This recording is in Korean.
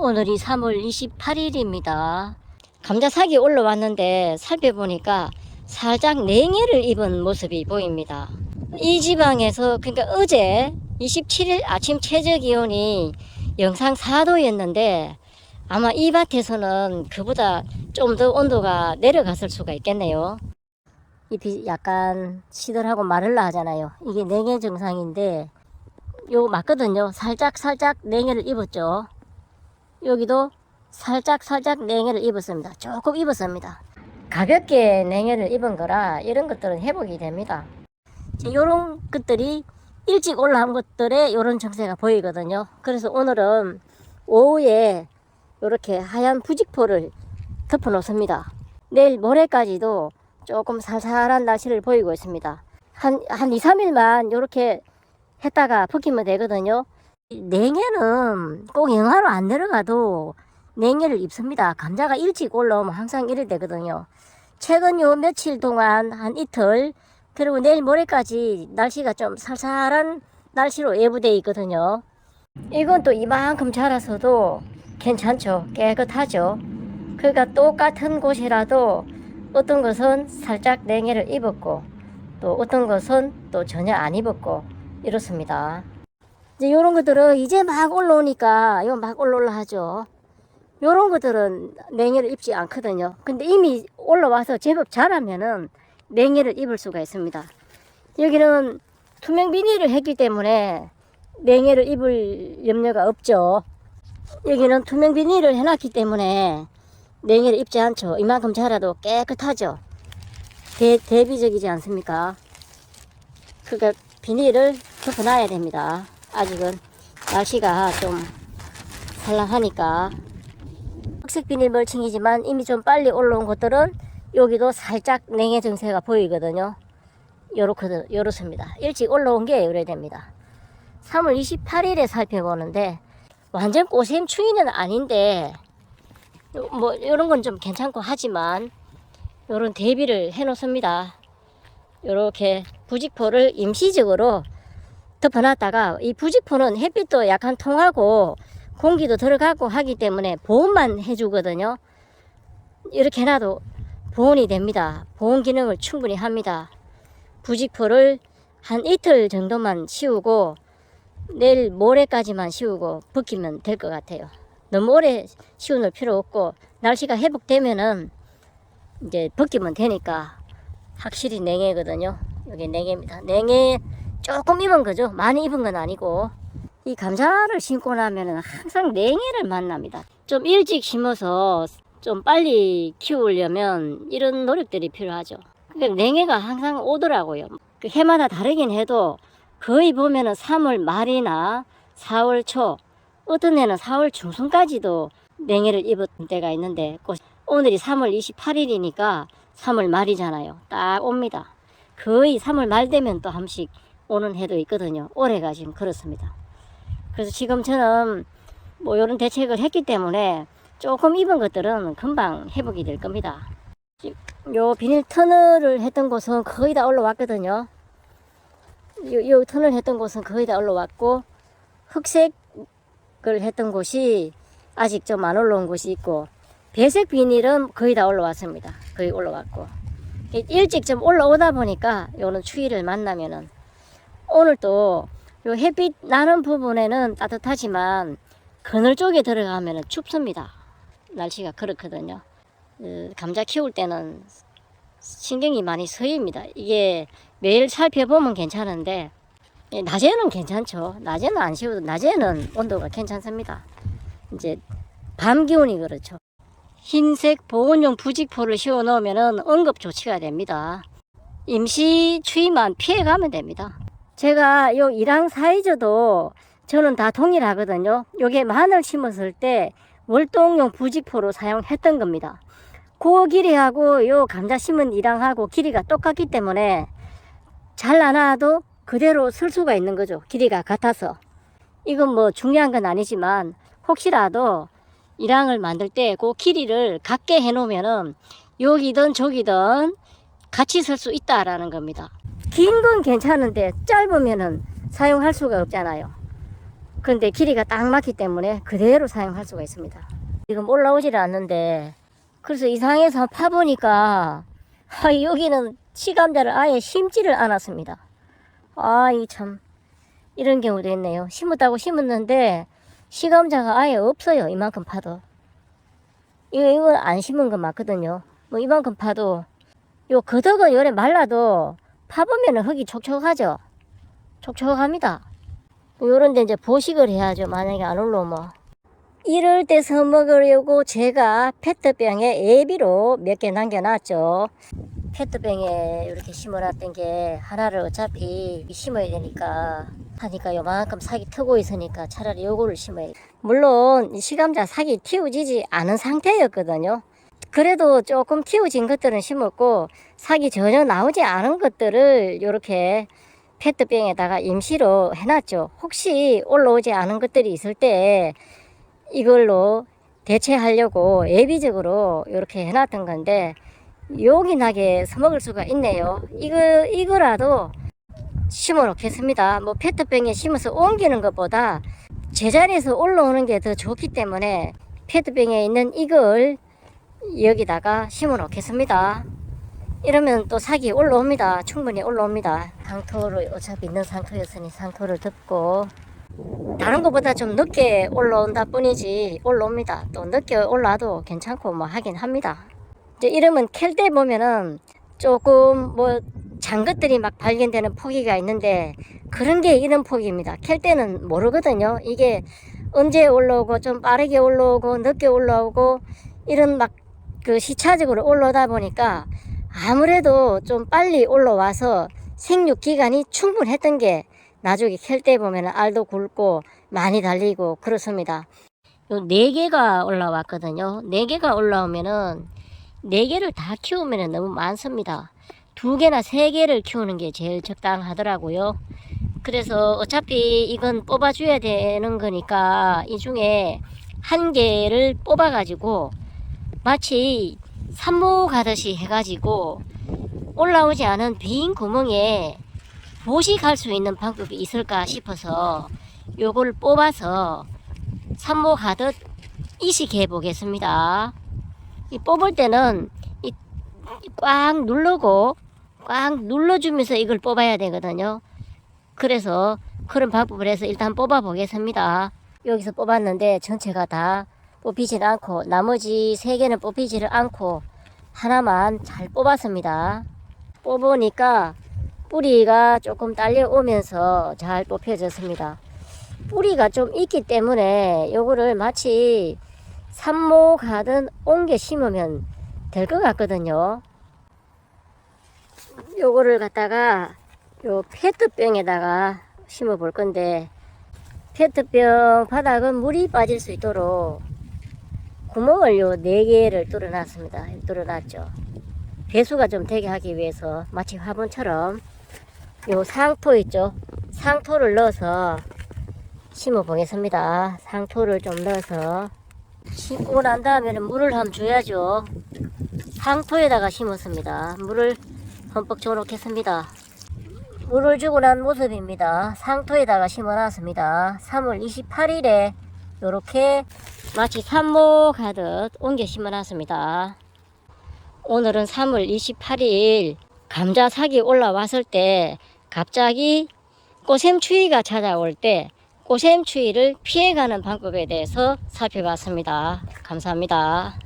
오늘이 3월 28일입니다. 감자삭이 올라왔는데 살펴보니까 살짝 냉해를 입은 모습이 보입니다. 이 지방에서 그러니까 어제 27일 아침 최저 기온이 영상 4도였는데 아마 이 밭에서는 그보다 좀 더 온도가 내려갔을 수가 있겠네요. 잎이 약간 시들하고 마를라 하잖아요. 이게 냉해 증상인데 요 맞거든요. 살짝 냉해를 입었죠. 여기도 살짝 냉해를 입었습니다. 조금 입었습니다. 가볍게 냉해를 입은 거라 이런 것들은 회복이 됩니다. 이런 것들이 일찍 올라온 것들에 이런 증세가 보이거든요. 그래서 오늘은 오후에 이렇게 하얀 부직포를 덮어 놓습니다. 내일 모레까지도 조금 살살한 날씨를 보이고 있습니다. 한 2, 3일만 이렇게 했다가 벗기면 되거든요. 냉해는 꼭 영하로 안 내려가도 냉해를 입습니다. 감자가 일찍 올라오면 항상 이래 되거든요. 최근 요 며칠 동안 한 이틀 그리고 내일 모레까지 날씨가 좀 살살한 날씨로 예보되어 있거든요. 이건 또 이만큼 자라서도 괜찮죠. 깨끗하죠. 그러니까 똑같은 곳이라도 어떤 것은 살짝 냉해를 입었고 또 어떤 것은 또 전혀 안 입었고 이렇습니다. 이제 요런 것들은 이제 막 올라오니까 이거 막 올라올라 하죠. 요런 것들은 냉해를 입지 않거든요. 근데 이미 올라와서 제법 자라면은 냉해를 입을 수가 있습니다. 여기는 투명 비닐을 했기 때문에 냉해를 입을 염려가 없죠. 여기는 투명 비닐을 해놨기 때문에 냉해를 입지 않죠. 이만큼 자라도 깨끗하죠. 대비적이지 않습니까? 그러니까 비닐을 덮어놔야 됩니다. 아직은 날씨가 좀 살랑하니까. 흑색 비닐 멀칭이지만 이미 좀 빨리 올라온 것들은 여기도 살짝 냉해 증세가 보이거든요. 요렇습니다. 일찍 올라온 게 요래 됩니다. 3월 28일에 살펴보는데 완전 꼬샘 추위는 아닌데 뭐 요런 건 좀 괜찮고 하지만 요런 대비를 해 놓습니다. 요렇게 부직포를 임시적으로 덮어놨다가 이 부직포는 햇빛도 약간 통하고 공기도 들어가고 하기 때문에 보온만 해주거든요. 이렇게 해놔도 보온이 됩니다. 보온 기능을 충분히 합니다. 부직포를 한 이틀 정도만 씌우고 내일 모레까지만 씌우고 벗기면 될 것 같아요. 너무 오래 씌워놓을 필요 없고 날씨가 회복되면은 이제 벗기면 되니까. 확실히 냉해거든요. 여기 냉해입니다. 냉해 조금 입은 거죠. 많이 입은 건 아니고. 이 감자를 심고 나면은 항상 냉해를 만납니다. 좀 일찍 심어서 좀 빨리 키우려면 이런 노력들이 필요하죠. 그러니까 냉해가 항상 오더라고요. 그 해마다 다르긴 해도 거의 보면은 3월 말이나 4월 초, 어떤 해는 4월 중순까지도 냉해를 입은 때가 있는데 오늘이 3월 28일이니까 3월 말이잖아요. 딱 옵니다. 거의 3월 말 되면 또 한 번씩 오는 해도 있거든요. 올해가 지금 그렇습니다. 그래서 지금 저는 뭐 이런 대책을 했기 때문에 조금 입은 것들은 금방 회복이 될 겁니다. 요 비닐 터널을 했던 곳은 거의 다 올라왔거든요. 요 터널 했던 곳은 거의 다 올라왔고 흑색을 했던 곳이 아직 좀 안 올라온 곳이 있고 배색 비닐은 거의 다 올라왔습니다. 거의 올라왔고 일찍 좀 올라오다 보니까 요런 추위를 만나면은 오늘 또 요 햇빛 나는 부분에는 따뜻하지만 그늘 쪽에 들어가면은 춥습니다. 날씨가 그렇거든요. 감자 키울 때는 신경이 많이 쓰입니다. 이게 매일 살펴보면 괜찮은데 낮에는 괜찮죠. 낮에는 안 쉬어도 낮에는 온도가 괜찮습니다. 이제 밤 기온이 그렇죠. 흰색 보온용 부직포를 씌워 놓으면 응급 조치가 됩니다. 임시 추위만 피해가면 됩니다. 제가 요 일항 사이즈도 저는 다 동일하거든요. 요게 마늘 심었을 때 월동용 부직포로 사용했던 겁니다. 그 길이하고 요 감자 심은 일항하고 길이가 똑같기 때문에 잘라놔도 그대로 쓸 수가 있는 거죠. 길이가 같아서. 이건 뭐 중요한 건 아니지만 혹시라도 일항을 만들 때 그 길이를 같게 해 놓으면은 여기든 저기든 같이 쓸 수 있다라는 겁니다. 긴 건 괜찮은데 짧으면은 사용할 수가 없잖아요. 근데 길이가 딱 맞기 때문에 그대로 사용할 수가 있습니다. 지금 올라오질 않는데, 그래서 이상해서 파보니까 여기는 시감자를 아예 심지를 않았습니다. 이 참 이런 경우도 있네요. 심었다고 심었는데 시감자가 아예 없어요. 이만큼 파도. 이건 안 심은 거 맞거든요. 뭐 이만큼 파도, 요 거덕은 요래 말라도 파보면 흙이 촉촉하죠. 촉촉합니다. 요런데 이제 보식을 해야죠. 만약에 안 올라오면. 이럴 때 써먹으려고 제가 페트병에 애비로 몇 개 남겨놨죠. 페트병에 이렇게 심어놨던 게 하나를 어차피 심어야 되니까 하니까 요만큼 삭이 트고 있으니까 차라리 요거를 심어야 돼. 물론 시감자 삭이 틔워지지 않은 상태였거든요. 그래도 조금 틔워진 것들은 심었고 삭이 전혀 나오지 않은 것들을 이렇게 페트병에다가 임시로 해놨죠. 혹시 올라오지 않은 것들이 있을 때 이걸로 대체하려고 예비적으로 이렇게 해놨던 건데 요긴하게 써먹을 수가 있네요. 이거라도 심어 놓겠습니다. 뭐 페트병에 심어서 옮기는 것보다 제자리에서 올라오는 게 더 좋기 때문에 페트병에 있는 이걸 여기다가 심어 놓겠습니다. 이러면 또 삭이 올라옵니다. 충분히 올라옵니다. 상토를 어차피 있는 상토였으니 상토를 덮고, 다른 것보다 좀 늦게 올라온다 뿐이지 올라옵니다. 또 늦게 올라와도 괜찮고 뭐 하긴 합니다. 이제 이러면 캘 때 보면은 조금 뭐 잔것들이 막 발견되는 포기가 있는데 그런 게 이런 포기입니다. 캘 때는 모르거든요. 이게 언제 올라오고 좀 빠르게 올라오고 늦게 올라오고 이런 막 그 시차적으로 올라오다 보니까 아무래도 좀 빨리 올라와서 생육 기간이 충분했던 게 나중에 캘 때 보면 알도 굵고 많이 달리고 그렇습니다. 요 4개가 올라왔거든요. 4개가 올라오면은 4개를 다 키우면 너무 많습니다. 2개나 3개를 키우는 게 제일 적당하더라고요. 그래서 어차피 이건 뽑아줘야 되는 거니까 이 중에 1개를 뽑아 가지고 마치 산모 가듯이 해가지고 올라오지 않은 빈 구멍에 보식할 수 있는 방법이 있을까 싶어서 요걸 뽑아서 산모 가듯 이식해 보겠습니다. 이 뽑을 때는 꽉 누르고 꽉 눌러주면서 이걸 뽑아야 되거든요. 그래서 그런 방법을 해서 일단 뽑아 보겠습니다. 여기서 뽑았는데 전체가 다 뽑히질 않고 나머지 3개는 뽑히지를 않고 하나만 잘 뽑았습니다. 뽑으니까 뿌리가 조금 딸려오면서 잘 뽑혀졌습니다. 뿌리가 좀 있기 때문에 요거를 마치 산모 가든 옮겨 심으면 될 것 같거든요. 요거를 갖다가 요 페트병에다가 심어 볼 건데, 페트병 바닥은 물이 빠질 수 있도록 구멍을 요 4개를 뚫어 놨습니다. 뚫어 놨죠. 배수가 좀 되게 하기 위해서 마치 화분처럼 요 상토 있죠. 상토를 넣어서 심어 보겠습니다. 상토를 좀 넣어서 심고 난 다음에는 물을 한번 줘야죠. 상토에다가 심었습니다. 물을 흠뻑 줘 놓겠습니다. 물을 주고 난 모습입니다. 상토에다가 심어 놨습니다. 3월 28일에 요렇게 마치 산모 가듯 옮겨 심어 놨습니다. 오늘은 3월 28일 감자 삭이 올라왔을 때 갑자기 꽃샘추위가 찾아올 때 꽃샘추위를 피해가는 방법에 대해서 살펴봤습니다. 감사합니다.